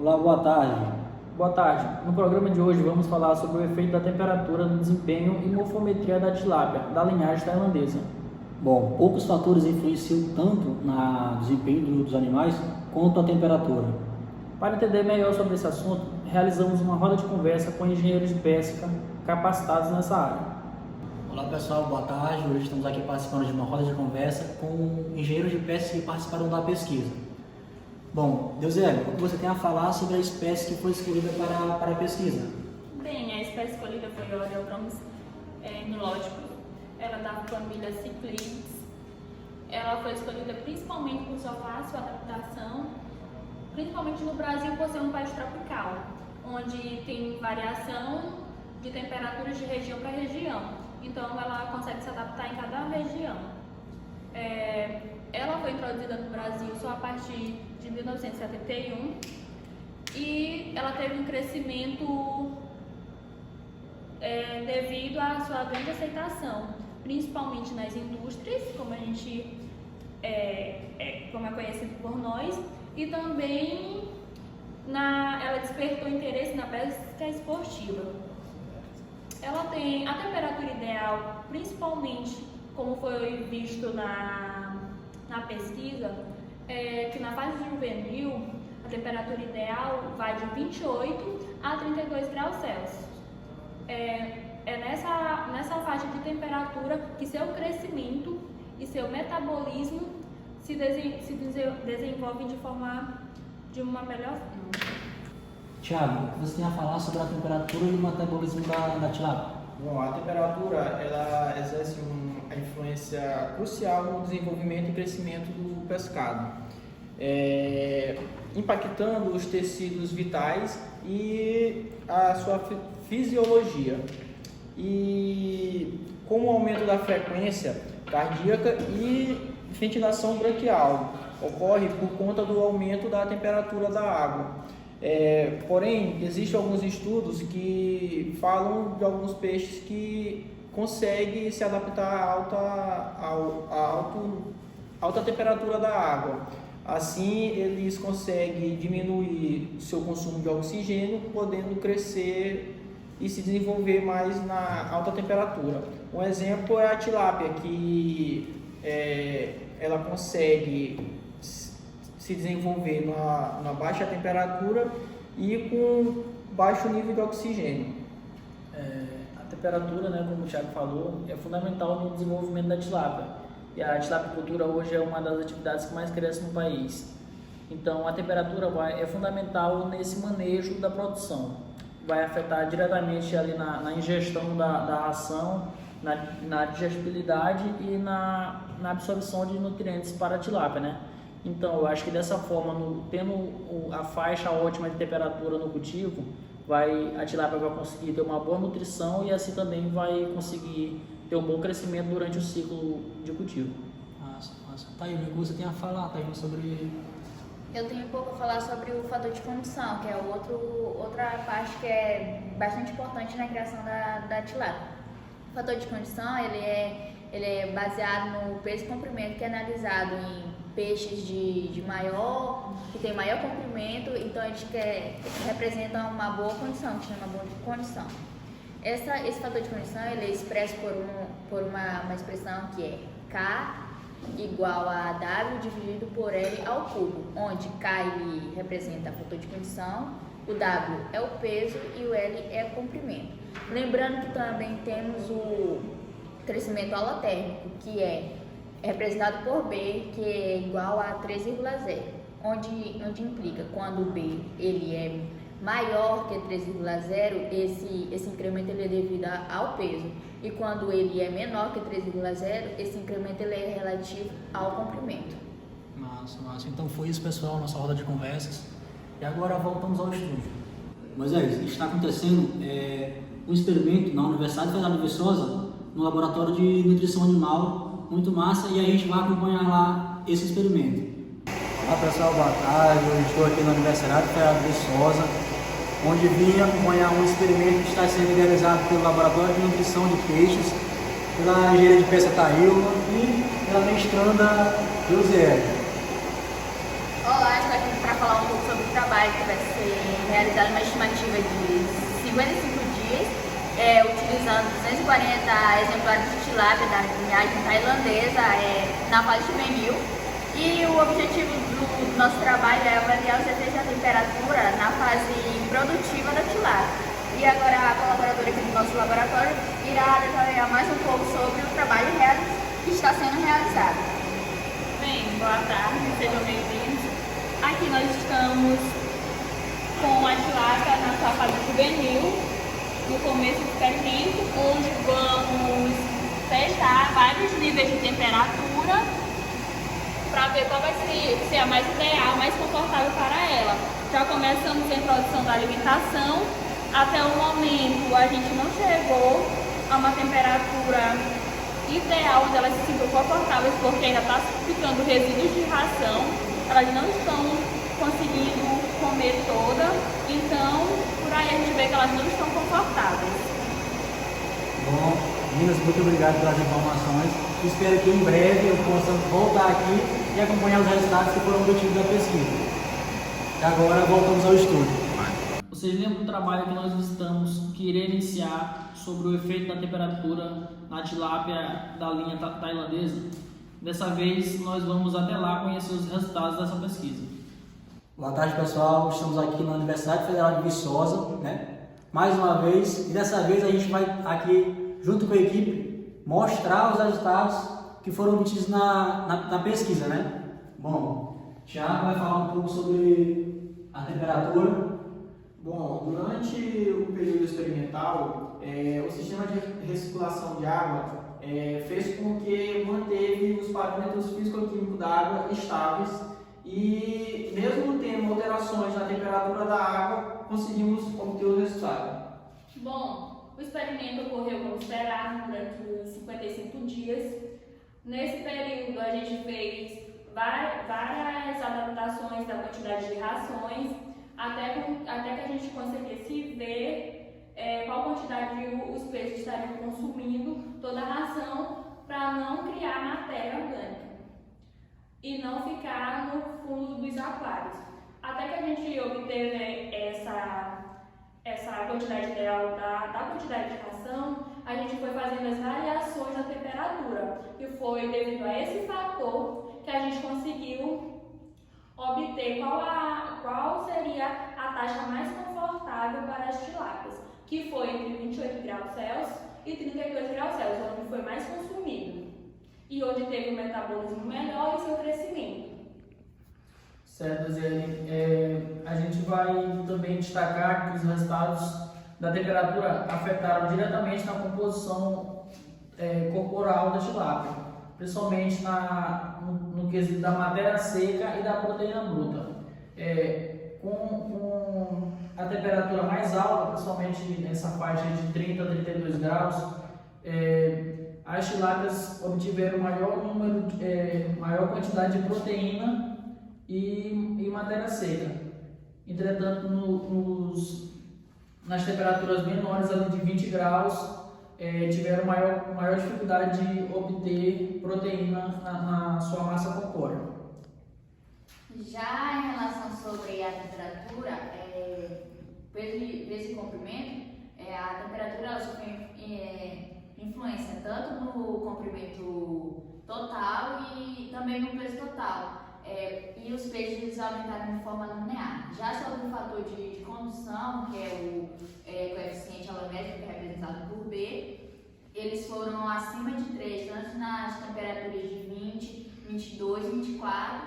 Olá, boa tarde. Boa tarde. No programa de hoje vamos falar sobre o efeito da temperatura no desempenho e morfometria da tilápia, da linhagem tailandesa. Bom, poucos fatores influenciam tanto no desempenho dos animais quanto a temperatura. Para entender melhor sobre esse assunto, realizamos uma roda de conversa com engenheiros de pesca capacitados nessa área. Olá pessoal, boa tarde. Hoje estamos aqui participando de uma roda de conversa com engenheiros de pesca que participaram da pesquisa. Bom, Deusélio, o que você tem a falar sobre a espécie que foi escolhida para a pesquisa? Bem, a espécie escolhida foi o Oreotromys nulóticos. Ela é da família Cyclides. Ela foi escolhida principalmente por sua fácil adaptação, principalmente no Brasil por ser um país tropical, onde tem variação de temperaturas de região para região. Então ela consegue se adaptar em cada região. Ela foi introduzida no Brasil só a partir de 1971 e ela teve um crescimento devido à sua grande aceitação, principalmente nas indústrias, como como é conhecido por nós, e também ela despertou interesse na pesca esportiva. Ela tem a temperatura ideal, principalmente como foi visto na pesquisa, que na fase juvenil a temperatura ideal vai de 28 a 32 graus Celsius. É nessa faixa de temperatura que seu crescimento e seu metabolismo se desenvolvem de uma melhor forma. Tiago, o que você tem a falar sobre a temperatura e o metabolismo da tilápia? Bom, a temperatura ela exerce uma influência crucial no desenvolvimento e crescimento do pescado, impactando os tecidos vitais e a sua fisiologia. E com o aumento da frequência cardíaca e ventilação branquial, ocorre por conta do aumento da temperatura da água. Porém, existem alguns estudos que falam de alguns peixes que conseguem se adaptar à alta temperatura da água. Assim, eles conseguem diminuir o seu consumo de oxigênio, podendo crescer e se desenvolver mais na alta temperatura. Um exemplo é a tilápia, que ela consegue se desenvolver na baixa temperatura e com baixo nível de oxigênio. A temperatura, como o Thiago falou, é fundamental no desenvolvimento da tilápia. E a tilapicultura hoje é uma das atividades que mais cresce no país. Então a temperatura é fundamental nesse manejo da produção. Vai afetar diretamente ali na ingestão da ração, na digestibilidade e na absorção de nutrientes para a tilápia, Então, eu acho que dessa forma, tendo a faixa ótima de temperatura no cultivo, a tilápia vai conseguir ter uma boa nutrição e assim também vai conseguir ter um bom crescimento durante o ciclo de cultivo. Nossa. Taína, o que você tem a falar, Taína, sobre... Eu tenho um pouco a falar sobre o fator de condição, que é outra parte que é bastante importante na criação da tilápia. O fator de condição ele é baseado no peso e comprimento, que é analisado em peixes que tem maior comprimento, então a gente representa uma boa condição, que chama boa condição. Esse fator de condição ele é expresso por uma expressão que é K igual a W dividido por L ao cubo, onde K ele representa o fator de condição, o W é o peso e o L é o comprimento. Lembrando que também temos o crescimento alotérmico, que é representado por B, que é igual a 3,0, onde implica quando o B ele é maior que 3,0, esse incremento ele é devido ao peso, e quando ele é menor que 3,0, esse incremento ele é relativo ao comprimento. Massa. Então foi isso, pessoal, nossa roda de conversas. E agora voltamos ao estúdio. Moisés, está acontecendo um experimento na Universidade Federal de Viçosa, no laboratório de nutrição animal, muito massa, e a gente vai acompanhar lá esse experimento. Olá pessoal, boa tarde. Eu estou aqui na Universidade Federal de Viçosa, onde vim acompanhar um experimento que está sendo realizado pelo Laboratório de Nutrição de Peixes, pela engenheira de pesca Taílma e pela mestranda José. Olá, estou aqui para falar um pouco sobre o trabalho que vai ser realizado uma estimativa de 55 dias, utilizando 240 exemplares de tilápia da linhagem tailandesa na fase juvenil. E o objetivo do nosso trabalho é avaliar os efeitos da temperatura na fase produtiva da tilápia. E agora a colaboradora aqui do nosso laboratório irá detalhar mais um pouco sobre o trabalho que está sendo realizado. Bem, boa tarde, sejam bem-vindos. Aqui nós estamos com a tilápia na sua fase juvenil, no começo do experimento, onde vamos testar vários níveis de temperatura para ver qual vai ser a mais ideal, mais confortável para ela. Já começamos a introdução da alimentação. Até o momento a gente não chegou a uma temperatura ideal onde elas se sintam confortáveis, porque ainda está ficando resíduos de ração, elas não estão conseguindo comer toda, então por aí a gente vê que elas não estão confortáveis. Bom, meninas, muito obrigado pelas informações. Espero que em breve eu possa voltar aqui e acompanhar os resultados que foram obtidos da pesquisa. E agora voltamos ao estudo. Vocês lembram do trabalho que nós que irá iniciar sobre o efeito da temperatura na tilápia da linha tailandesa? Dessa vez nós vamos até lá conhecer os resultados dessa pesquisa. Boa tarde, pessoal. Estamos aqui na Universidade Federal de Viçosa, mais uma vez, e dessa vez a gente vai aqui, junto com a equipe, mostrar os resultados que foram obtidos na pesquisa, Bom, Thiago vai falar um pouco sobre a temperatura. Bom, durante o período experimental, o sistema de recirculação de água fez com que manteve os parâmetros físico-químicos da água estáveis e, mesmo tendo alterações na temperatura da água, conseguimos obter o resultado. Bom, o experimento ocorreu como esperado durante os 55 dias. Nesse período a gente fez várias adaptações da quantidade de rações, até que a gente conseguisse ver qual quantidade os peixes estariam consumindo toda a ração para não criar matéria orgânica e não ficar no fundo dos aquários. Até que a gente obteve essa quantidade ideal da quantidade de ração, a gente foi fazendo as variações da temperatura e foi devido a esse fator que a gente conseguiu obter qual seria a taxa mais confortável para as tilápias, que foi entre 28 graus Celsius e 32 graus Celsius, onde foi mais consumido e onde teve um metabolismo melhor e seu crescimento. Certo, Zé. A gente vai também destacar que os resultados da temperatura afetaram diretamente na composição corporal da tilápia, principalmente no quesito da matéria seca e da proteína bruta. Com a temperatura mais alta, principalmente nessa faixa de 30 a 32 graus, as tilápias obtiveram maior quantidade de proteína e matéria seca. Entretanto, nas temperaturas menores, ali de 20 graus, tiveram maior dificuldade de obter proteína na sua massa corpórea. Já em relação sobre a temperatura, peso e comprimento, a temperatura ela sofre influência tanto no comprimento total e também no peso total. E os peixes aumentaram de forma linear. Já sobre o fator de condução, que é o coeficiente alométrico, que é representado por B, eles foram acima de 3, tanto nas temperaturas de 20, 22, 24,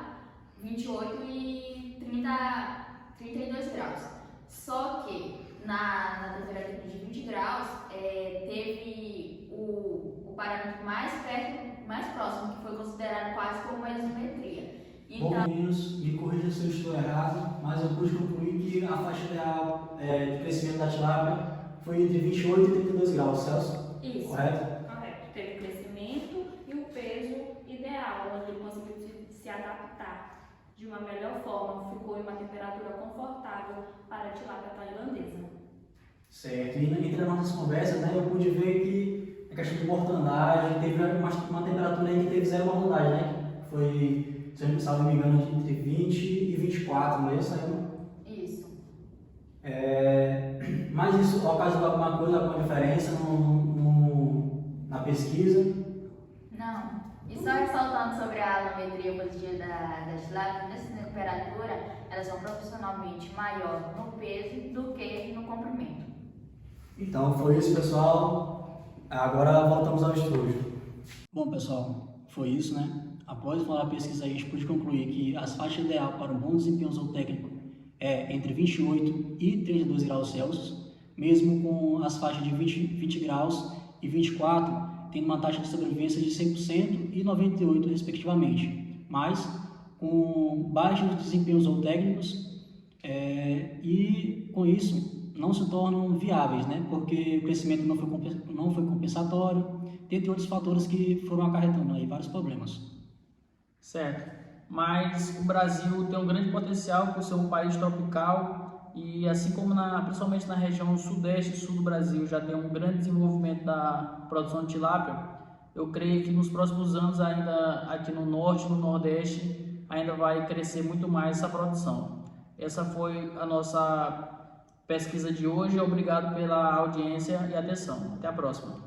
28 e 32 graus. Só que na temperatura de 20 graus, teve o parâmetro mais próximo, que foi considerado quase como uma isometria. Bom, meninos, me corrija se eu estou errado, mas eu pude concluir que a faixa ideal de crescimento da tilápia foi entre 28 e 32 graus Celsius. Isso. Correto? Correto. Teve o crescimento e o peso ideal, onde ele conseguiu se adaptar de uma melhor forma, ficou em uma temperatura confortável para a tilápia tailandesa. Certo. E entre as nossas conversas, eu pude ver que a questão de mortandade teve uma temperatura aí que teve zero mortandade, Foi, se eu não me engano, entre 20 e 24, não é isso aí? Isso. Mas isso ocasionou alguma coisa, alguma diferença na pesquisa? Não. E só ressaltando sobre a alometria positiva da tilápia, nessa temperatura, elas são proporcionalmente maior no peso do que no comprimento. Então foi isso, pessoal. Agora voltamos ao estúdio. Bom, pessoal, foi isso, né? Após falar a pesquisa, a gente pôde concluir que as faixas ideal para um bom desempenho zootécnico é entre 28 e 32 graus Celsius, mesmo com as faixas de 20 graus e 24 tendo uma taxa de sobrevivência de 100% e 98% respectivamente, mas com baixos desempenhos zootécnicos e com isso não se tornam viáveis, né? Porque o crescimento não foi compensatório, dentre outros fatores que foram acarretando aí vários problemas. Certo, mas o Brasil tem um grande potencial por ser um país tropical e assim como principalmente na região sudeste e sul do Brasil já tem um grande desenvolvimento da produção de tilápia, eu creio que nos próximos anos ainda aqui no norte e no nordeste ainda vai crescer muito mais essa produção. Essa foi a nossa pesquisa de hoje, obrigado pela audiência e atenção. Até a próxima.